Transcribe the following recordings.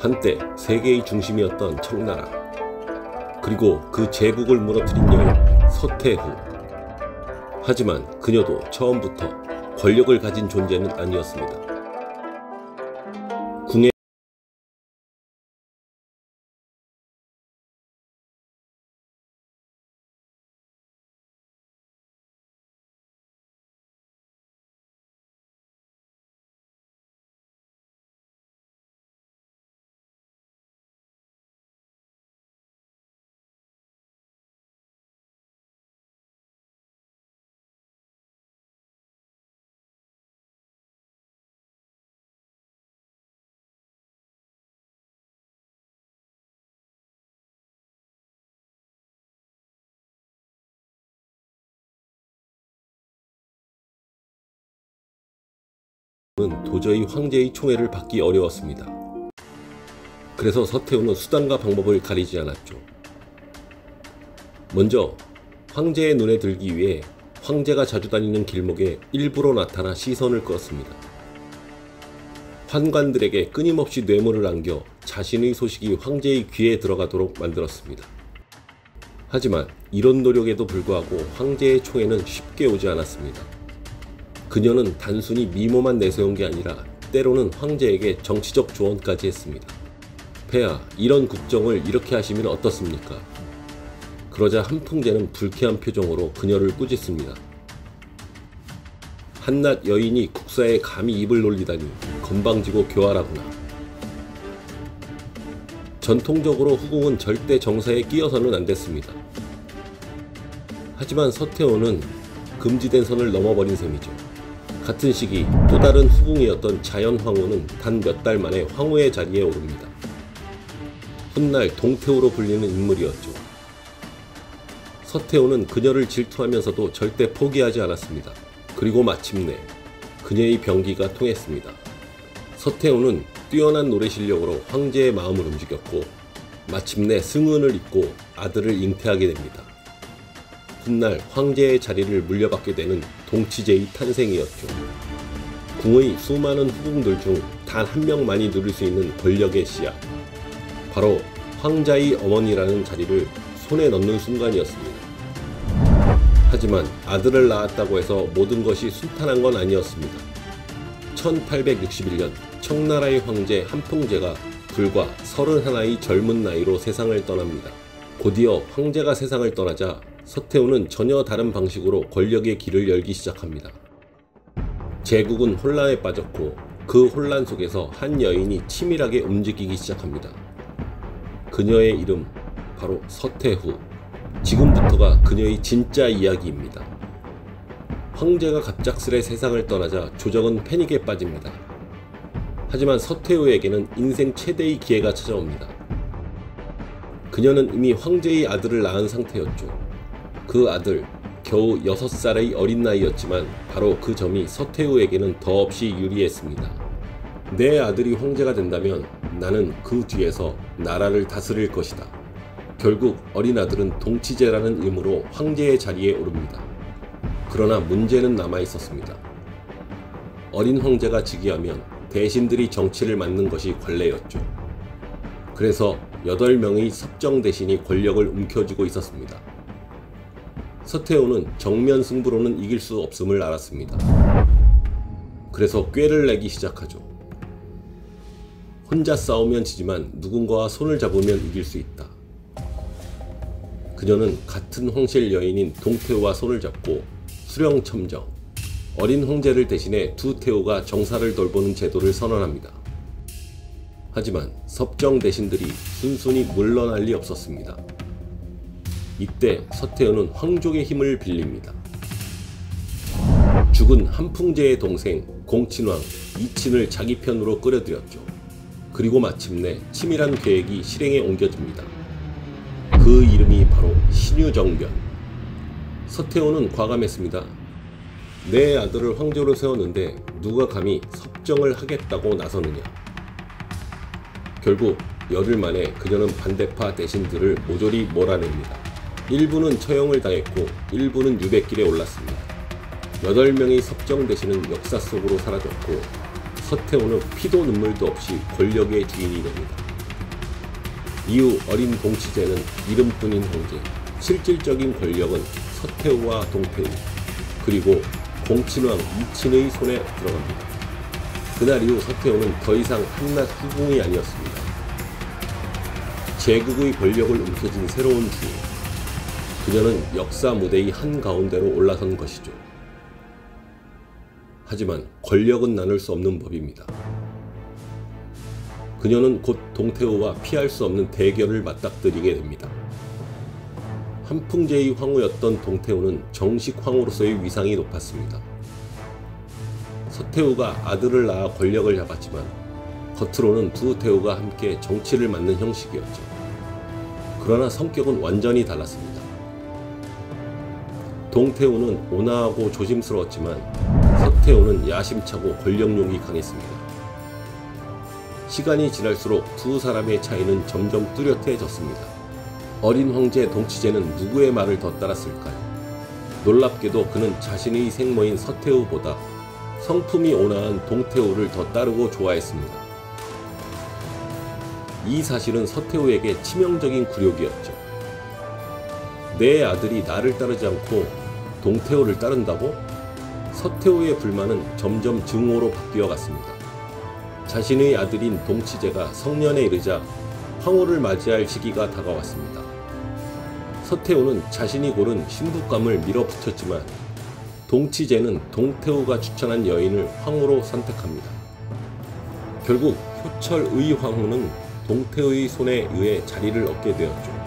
한때 세계의 중심이었던 청나라, 그리고 그 제국을 무너뜨린 여인 서태후. 하지만 그녀도 처음부터 권력을 가진 존재는 아니었습니다. 궁에 는 도저히 황제의 총애를 받기 어려웠습니다. 그래서 서태후는 수단과 방법을 가리지 않았죠. 먼저 황제의 눈에 들기 위해 황제가 자주 다니는 길목에 일부러 나타나 시선을 끌었습니다. 환관들에게 끊임없이 뇌물을 안겨 자신의 소식이 황제의 귀에 들어가도록 만들었습니다. 하지만 이런 노력에도 불구하고 황제의 총애는 쉽게 오지 않았습니다. 그녀는 단순히 미모만 내세운 게 아니라 때로는 황제에게 정치적 조언까지 했습니다. 폐하, 이런 국정을 이렇게 하시면 어떻습니까? 그러자 한풍제는 불쾌한 표정으로 그녀를 꾸짖습니다. 한낱 여인이 국사에 감히 입을 놀리다니 건방지고 교활하구나. 전통적으로 후궁은 절대 정사에 끼어서는 안 됐습니다. 하지만 서태후는 금지된 선을 넘어버린 셈이죠. 같은 시기 또 다른 후궁이었던 자연황후는 단 몇 달 만에 황후의 자리에 오릅니다. 훗날 동태후로 불리는 인물이었죠. 서태후는 그녀를 질투하면서도 절대 포기하지 않았습니다. 그리고 마침내 그녀의 병기가 통했습니다. 서태후는 뛰어난 노래 실력으로 황제의 마음을 움직였고 마침내 승은을 잇고 아들을 잉태하게 됩니다. 훗날 황제의 자리를 물려받게 되는 동치제의 탄생이었죠. 궁의 수많은 후궁들 중 단 한 명만이 누릴 수 있는 권력의 씨앗, 바로 황자의 어머니라는 자리를 손에 넣는 순간이었습니다. 하지만 아들을 낳았다고 해서 모든 것이 순탄한 건 아니었습니다. 1861년 청나라의 황제 한풍제가 불과 31의 젊은 나이로 세상을 떠납니다. 곧이어 황제가 세상을 떠나자 서태후는 전혀 다른 방식으로 권력의 길을 열기 시작합니다. 제국은 혼란에 빠졌고 그 혼란 속에서 한 여인이 치밀하게 움직이기 시작합니다. 그녀의 이름 바로 서태후. 지금부터가 그녀의 진짜 이야기입니다. 황제가 갑작스레 세상을 떠나자 조정은 패닉에 빠집니다. 하지만 서태후에게는 인생 최대의 기회가 찾아옵니다. 그녀는 이미 황제의 아들을 낳은 상태였죠. 그 아들, 겨우 6살의 어린 나이였지만 바로 그 점이 서태후에게는 더없이 유리했습니다. 내 아들이 황제가 된다면 나는 그 뒤에서 나라를 다스릴 것이다. 결국 어린 아들은 동치제라는 이름으로 황제의 자리에 오릅니다. 그러나 문제는 남아 있었습니다. 어린 황제가 즉위하면 대신들이 정치를 맡는 것이 관례였죠. 그래서 8명의 섭정 대신이 권력을 움켜쥐고 있었습니다. 서태후는 정면 승부로는 이길 수 없음을 알았습니다. 그래서 꾀를 내기 시작하죠. 혼자 싸우면 지지만 누군가와 손을 잡으면 이길 수 있다. 그녀는 같은 황실 여인인 동태후와 손을 잡고 수령첨정, 어린 황제를 대신해 두 태후가 정사를 돌보는 제도를 선언합니다. 하지만 섭정 대신들이 순순히 물러날 리 없었습니다. 이때 서태후는 황족의 힘을 빌립니다. 죽은 한풍제의 동생 공친왕 이친을 자기 편으로 끌어들였죠. 그리고 마침내 치밀한 계획이 실행에 옮겨집니다. 그 이름이 바로 신유정변. 서태후는 과감했습니다. 내 아들을 황제로 세웠는데 누가 감히 섭정을 하겠다고 나서느냐. 결국 열흘 만에 그녀는 반대파 대신들을 모조리 몰아냅니다. 일부는 처형을 당했고 일부는 유배길에 올랐습니다. 8명의 섭정 대신은 역사 속으로 사라졌고 서태후는 피도 눈물도 없이 권력의 주인이 됩니다. 이후 어린 동치제는 이름뿐인 형제, 실질적인 권력은 서태후와 동태후, 그리고 공친왕 이친의 손에 들어갑니다. 그날 이후 서태후는 더 이상 한낱 후궁이 아니었습니다. 제국의 권력을 움켜쥔 새로운 주인, 그녀는 역사 무대의 한가운데로 올라선 것이죠. 하지만 권력은 나눌 수 없는 법입니다. 그녀는 곧 동태후와 피할 수 없는 대결을 맞닥뜨리게 됩니다. 한풍제의 황후였던 동태후는 정식 황후로서의 위상이 높았습니다. 서태후가 아들을 낳아 권력을 잡았지만 겉으로는 두 태후가 함께 정치를 맡는 형식이었죠. 그러나 성격은 완전히 달랐습니다. 동태후는 온화하고 조심스러웠지만 서태후는 야심차고 권력욕이 강했습니다. 시간이 지날수록 두 사람의 차이는 점점 뚜렷해졌습니다. 어린 황제 동치제는 누구의 말을 더 따랐을까요? 놀랍게도 그는 자신의 생모인 서태후보다 성품이 온화한 동태후를 더 따르고 좋아했습니다. 이 사실은 서태후에게 치명적인 굴욕이었죠. 내 아들이 나를 따르지 않고 동태후를 따른다고? 서태후의 불만은 점점 증오로 바뀌어 갔습니다. 자신의 아들인 동치제가 성년에 이르자 황후를 맞이할 시기가 다가왔습니다. 서태후는 자신이 고른 신부감을 밀어붙였지만 동치제는 동태후가 추천한 여인을 황후로 선택합니다. 결국 효철의 황후는 동태후의 손에 의해 자리를 얻게 되었죠.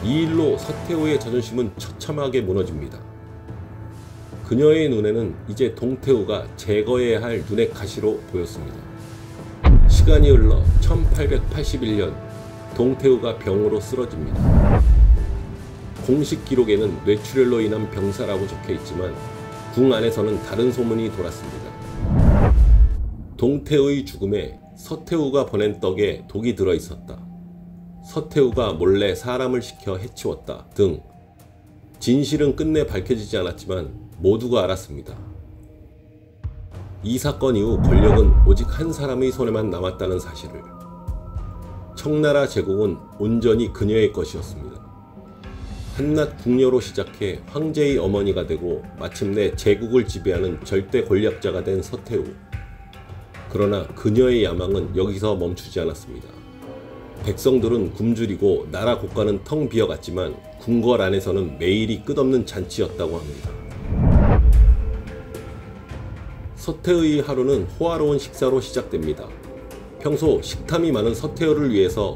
이 일로 서태후의 자존심은 처참하게 무너집니다. 그녀의 눈에는 이제 동태후가 제거해야 할 눈의 가시로 보였습니다. 시간이 흘러 1881년 동태후가 병으로 쓰러집니다. 공식 기록에는 뇌출혈로 인한 병사라고 적혀있지만 궁 안에서는 다른 소문이 돌았습니다. 동태후의 죽음에 서태후가 보낸 떡에 독이 들어있었다. 서태후가 몰래 사람을 시켜 해치웠다 등 진실은 끝내 밝혀지지 않았지만 모두가 알았습니다. 이 사건 이후 권력은 오직 한 사람의 손에만 남았다는 사실을. 청나라 제국은 온전히 그녀의 것이었습니다. 한낱 궁녀로 시작해 황제의 어머니가 되고 마침내 제국을 지배하는 절대 권력자가 된 서태후. 그러나 그녀의 야망은 여기서 멈추지 않았습니다. 백성들은 굶주리고 나라 국가는 텅 비어갔지만 궁궐 안에서는 매일이 끝없는 잔치였다고 합니다. 서태의 하루는 호화로운 식사로 시작됩니다. 평소 식탐이 많은 서태후를 위해서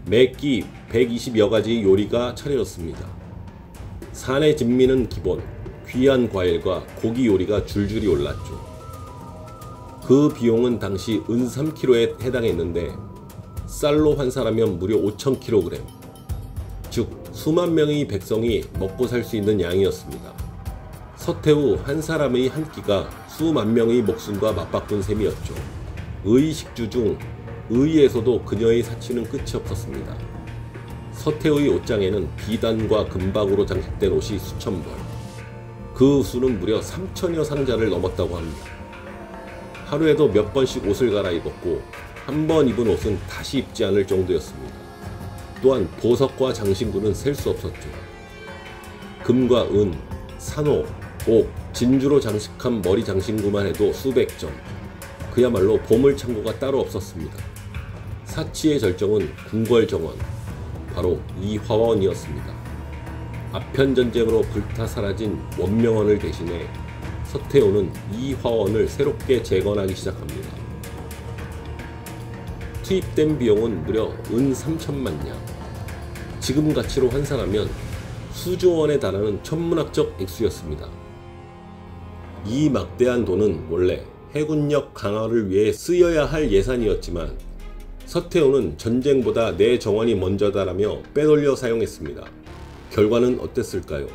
매끼 120여 가지 요리가 차려졌습니다. 산의 진미는 기본, 귀한 과일과 고기 요리가 줄줄이 올랐죠. 그 비용은 당시 은 3kg에 해당했는데 쌀로 환산하면 무려 5,000kg, 즉 수만 명의 백성이 먹고 살 수 있는 양이었습니다. 서태후 한 사람의 한 끼가 수만 명의 목숨과 맞바꾼 셈이었죠. 의식주 중 의에서도 그녀의 사치는 끝이 없었습니다. 서태후의 옷장에는 비단과 금박으로 장식된 옷이 수천 벌, 그 수는 무려 3,000여 상자를 넘었다고 합니다. 하루에도 몇 번씩 옷을 갈아입었고 한 번 입은 옷은 다시 입지 않을 정도였습니다. 또한 보석과 장신구는 셀 수 없었죠. 금과 은, 산호, 옥, 진주로 장식한 머리 장신구만 해도 수백 점. 그야말로 보물창고가 따로 없었습니다. 사치의 절정은 궁궐정원, 바로 이화원이었습니다. 아편전쟁으로 불타 사라진 원명원을 대신해 서태후는 이화원을 새롭게 재건하기 시작합니다. 투입된 비용은 무려 은 3천만 냥, 지금 가치로 환산하면 수조 원에 달하는 천문학적 액수였습니다. 이 막대한 돈은 원래 해군력 강화를 위해 쓰여야 할 예산이었지만 서태후는 전쟁보다 내 정원이 먼저다라며 빼돌려 사용했습니다. 결과는 어땠을까요?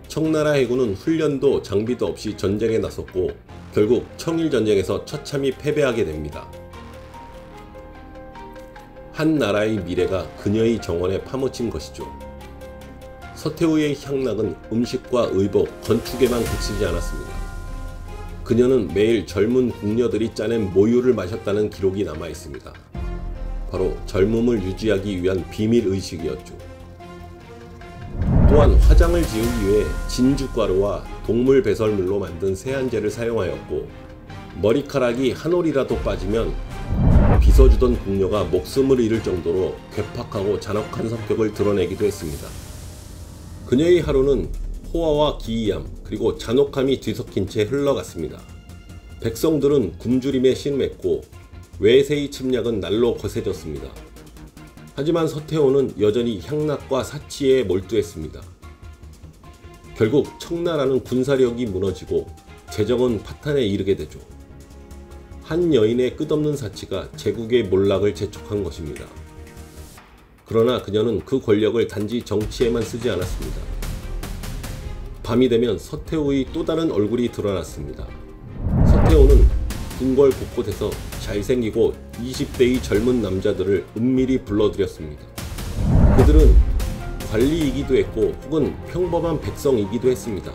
청나라 해군은 훈련도 장비도 없이 전쟁에 나섰고 결국 청일전쟁에서 처참히 패배하게 됩니다. 한 나라의 미래가 그녀의 정원에 파묻힌 것이죠. 서태후의 향락은 음식과 의복, 건축에만 그치지 않았습니다. 그녀는 매일 젊은 궁녀들이 짜낸 모유를 마셨다는 기록이 남아 있습니다. 바로 젊음을 유지하기 위한 비밀의식이었죠. 또한 화장을 지우기 위해 진주가루와 동물 배설물로 만든 세안제를 사용하였고, 머리카락이 한 올이라도 빠지면 빗어주던 궁녀가 목숨을 잃을 정도로 괴팍하고 잔혹한 성격을 드러내기도 했습니다. 그녀의 하루는 호화와 기이함 그리고 잔혹함이 뒤섞인 채 흘러갔습니다. 백성들은 굶주림에 신음했고 외세의 침략은 날로 거세졌습니다. 하지만 서태후는 여전히 향락과 사치에 몰두했습니다. 결국 청나라는 군사력이 무너지고 재정은 파탄에 이르게 되죠. 한 여인의 끝없는 사치가 제국의 몰락을 재촉한 것입니다. 그러나 그녀는 그 권력을 단지 정치에만 쓰지 않았습니다. 밤이 되면 서태후의 또 다른 얼굴이 드러났습니다. 서태후는 궁궐 곳곳에서 잘생기고 20대의 젊은 남자들을 은밀히 불러들였습니다. 그들은 관리이기도 했고 혹은 평범한 백성이기도 했습니다.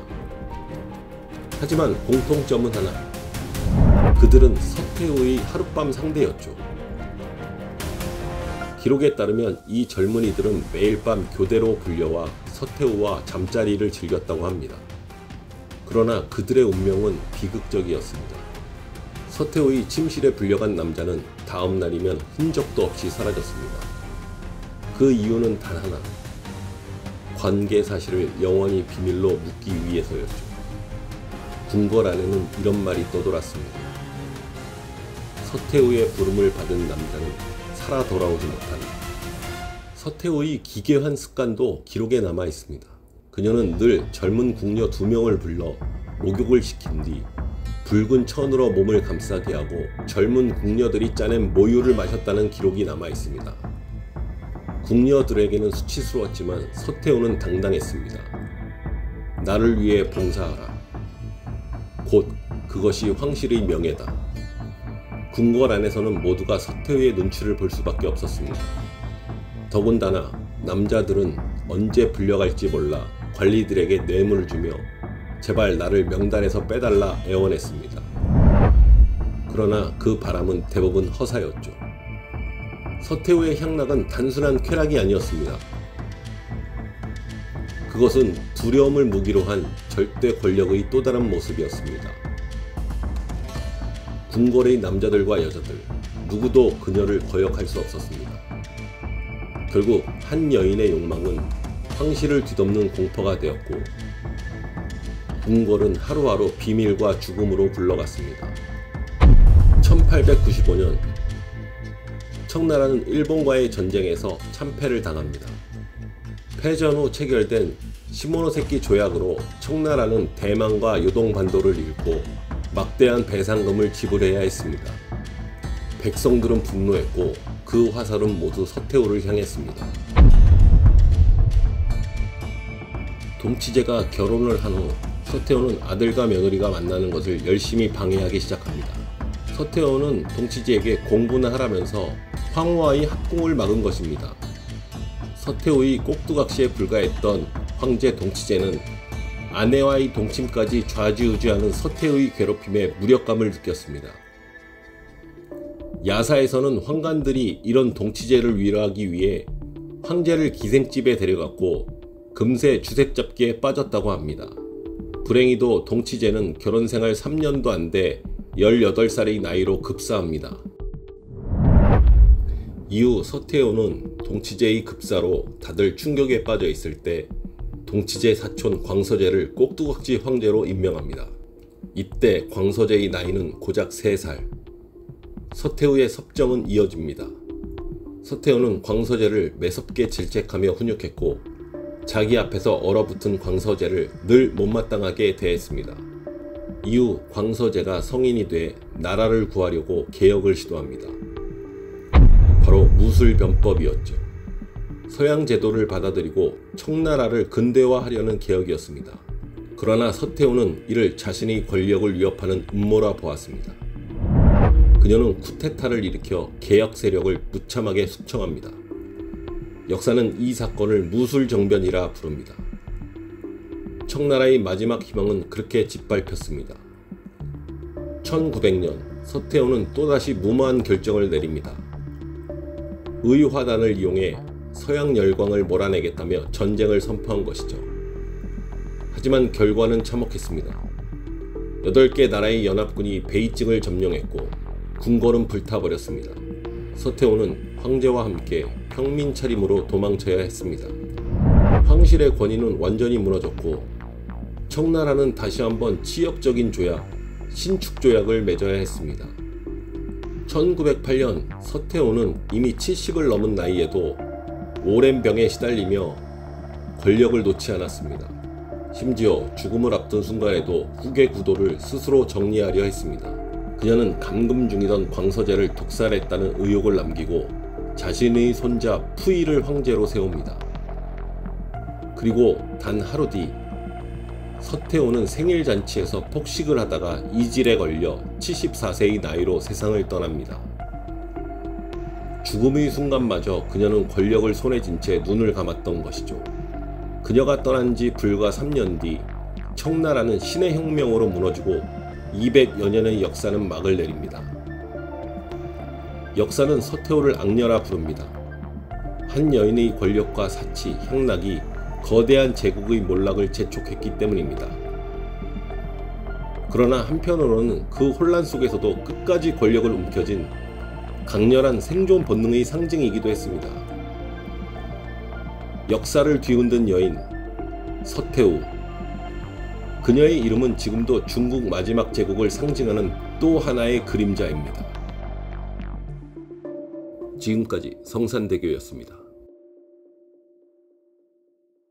하지만 공통점은 하나, 그들은 서태후의 하룻밤 상대였죠. 기록에 따르면 이 젊은이들은 매일 밤 교대로 불려와 서태후와 잠자리를 즐겼다고 합니다. 그러나 그들의 운명은 비극적이었습니다. 서태후의 침실에 불려간 남자는 다음 날이면 흔적도 없이 사라졌습니다. 그 이유는 단 하나, 관계 사실을 영원히 비밀로 묻기 위해서였죠. 궁궐 안에는 이런 말이 떠돌았습니다. 서태후의 부름을 받은 남자는 살아 돌아오지 못한다. 서태후의 기괴한 습관도 기록에 남아 있습니다. 그녀는 늘 젊은 궁녀 2명을 불러 목욕을 시킨 뒤 붉은 천으로 몸을 감싸게 하고 젊은 궁녀들이 짜낸 모유를 마셨다는 기록이 남아 있습니다. 궁녀들에게는 수치스러웠지만 서태후는 당당했습니다. 나를 위해 봉사하라. 곧 그것이 황실의 명예다. 궁궐 안에서는 모두가 서태후의 눈치를 볼 수밖에 없었습니다. 더군다나 남자들은 언제 불려갈지 몰라 관리들에게 뇌물을 주며 제발 나를 명단에서 빼달라 애원했습니다. 그러나 그 바람은 대부분 허사였죠. 서태후의 향락은 단순한 쾌락이 아니었습니다. 그것은 두려움을 무기로 한 절대 권력의 또 다른 모습이었습니다. 궁궐의 남자들과 여자들 누구도 그녀를 거역할 수 없었습니다. 결국 한 여인의 욕망은 황실을 뒤덮는 공포가 되었고 궁궐은 하루하루 비밀과 죽음으로 굴러갔습니다. 1895년 청나라는 일본과의 전쟁에서 참패를 당합니다. 패전 후 체결된 시모노세키 조약으로 청나라는 대만과 요동반도를 잃고 막대한 배상금을 지불해야 했습니다. 백성들은 분노했고 그 화살은 모두 서태후를 향했습니다. 동치제가 결혼을 한 후 서태후는 아들과 며느리가 만나는 것을 열심히 방해하기 시작합니다. 서태후는 동치제에게 공부나 하라면서 황후와의 합궁을 막은 것입니다. 서태후의 꼭두각시에 불과했던 황제 동치제는 아내와의 동침까지 좌지우지하는 서태후의 괴롭힘에 무력감을 느꼈습니다. 야사에서는 황관들이 이런 동치제를 위로하기 위해 황제를 기생집에 데려갔고 금세 주색잡기에 빠졌다고 합니다. 불행히도 동치제는 결혼생활 3년도 안 돼 18살의 나이로 급사합니다. 이후 서태후는 동치제의 급사로 다들 충격에 빠져 있을 때 동치제 사촌 광서제를 꼭두각시 황제로 임명합니다. 이때 광서제의 나이는 고작 3살. 서태후의 섭정은 이어집니다. 서태후는 광서제를 매섭게 질책하며 훈육했고 자기 앞에서 얼어붙은 광서제를 늘 못마땅하게 대했습니다. 이후 광서제가 성인이 돼 나라를 구하려고 개혁을 시도합니다. 바로 무술변법이었죠. 서양 제도를 받아들이고 청나라를 근대화하려는 개혁이었습니다. 그러나 서태후는 이를 자신의 권력을 위협하는 음모라 보았습니다. 그녀는 쿠데타를 일으켜 개혁 세력을 무참하게 숙청합니다. 역사는 이 사건을 무술정변이라 부릅니다. 청나라의 마지막 희망은 그렇게 짓밟혔습니다. 1900년 서태후는 또다시 무모한 결정을 내립니다. 의화단을 이용해 서양 열광을 몰아내겠다며 전쟁을 선포한 것이죠. 하지만 결과는 참혹했습니다. 8개 나라의 연합군이 베이징을 점령했고 궁궐은 불타버렸습니다. 서태후는 황제와 함께 평민 차림으로 도망쳐야 했습니다. 황실의 권위는 완전히 무너졌고 청나라는 다시 한번 치역적인 조약, 신축조약을 맺어야 했습니다. 1908년 서태후는 이미 70을 넘은 나이에도 오랜 병에 시달리며 권력을 놓지 않았습니다. 심지어 죽음을 앞둔 순간에도 후계 구도를 스스로 정리하려 했습니다. 그녀는 감금 중이던 광서제를 독살했다는 의혹을 남기고 자신의 손자 푸이를 황제로 세웁니다. 그리고 단 하루 뒤 서태후는 생일잔치에서 폭식을 하다가 이질에 걸려 74세의 나이로 세상을 떠납니다. 죽음의 순간마저 그녀는 권력을 손에 쥔 채 눈을 감았던 것이죠. 그녀가 떠난 지 불과 3년 뒤 청나라는 신의 혁명으로 무너지고 200여 년의 역사는 막을 내립니다. 역사는 서태후를 악녀라 부릅니다. 한 여인의 권력과 사치, 향락이 거대한 제국의 몰락을 재촉했기 때문입니다. 그러나 한편으로는 그 혼란 속에서도 끝까지 권력을 움켜쥔 강렬한 생존 본능의 상징이기도 했습니다. 역사를 뒤흔든 여인 서태후. 그녀의 이름은 지금도 중국 마지막 제국을 상징하는 또 하나의 그림자입니다. 지금까지 성산대교였습니다.